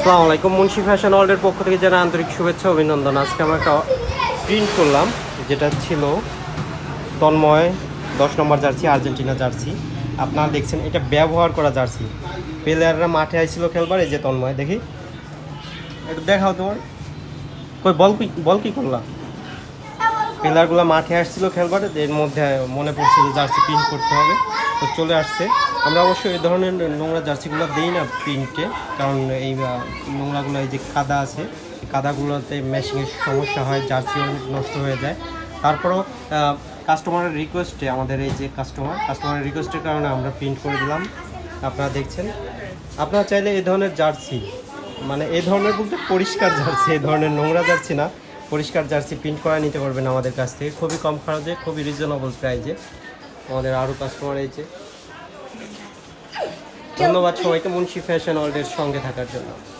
আসসালামু আলাইকুম। মুন্সি ফ্যাশন ওয়ার্ল্ডের পক্ষ থেকে জানাই আন্তরিক শুভেচ্ছা অভিনন্দন। আজকে আমরা একটা প্রিন্ট করলাম, যেটা ছিল তন্ময় 10 নম্বর জার্সি, আর্জেন্টিনা জার্সি। আপনারা দেখছেন এটা ব্যবহার করা জার্সি। প্লেয়াররা মাঠে আইছিল খেলবার। এই যে তন্ময়, দেখি একটু দেখাও তোমার কই বল কি করলাম। প্লেয়ারগুলো মাঠে আসছিল খেলবার, এর মধ্যে মনে পড়ছিল জার্সি প্রিন্ট করতে হবে, তো চলে আসছে। আমরা অবশ্যই এই ধরনের নোংরা জার্সিগুলো দিই না প্রিন্টে, কারণ এই নোংরাগুলো, এই যে কাদা আছে, এই কাদাগুলোতে মেশিনের সমস্যা হয়, জার্সি অনেক নষ্ট হয়ে যায়। তারপরেও কাস্টমারের রিকোয়েস্টে, আমাদের এই যে কাস্টমারের রিকোয়েস্টের কারণে আমরা প্রিন্ট করে দিলাম। আপনারা দেখছেন। আপনারা চাইলে এই ধরনের জার্সি, মানে এই ধরনের বলতে পরিষ্কার জার্সি, এই ধরনের নোংরা জার্সি না, পরিষ্কার জার্সি প্রিন্ট করা নিতে পারবেন আমাদের কাছ থেকে, খুবই কম খরচে, খুবই রিজনেবল প্রাইজে। আমাদের আরও কাস্টমার এই যে। ধন্যবাদ সবাইকে মুন্সি ফ্যাশন ওয়ার্ল্ডের সঙ্গে থাকার জন্য।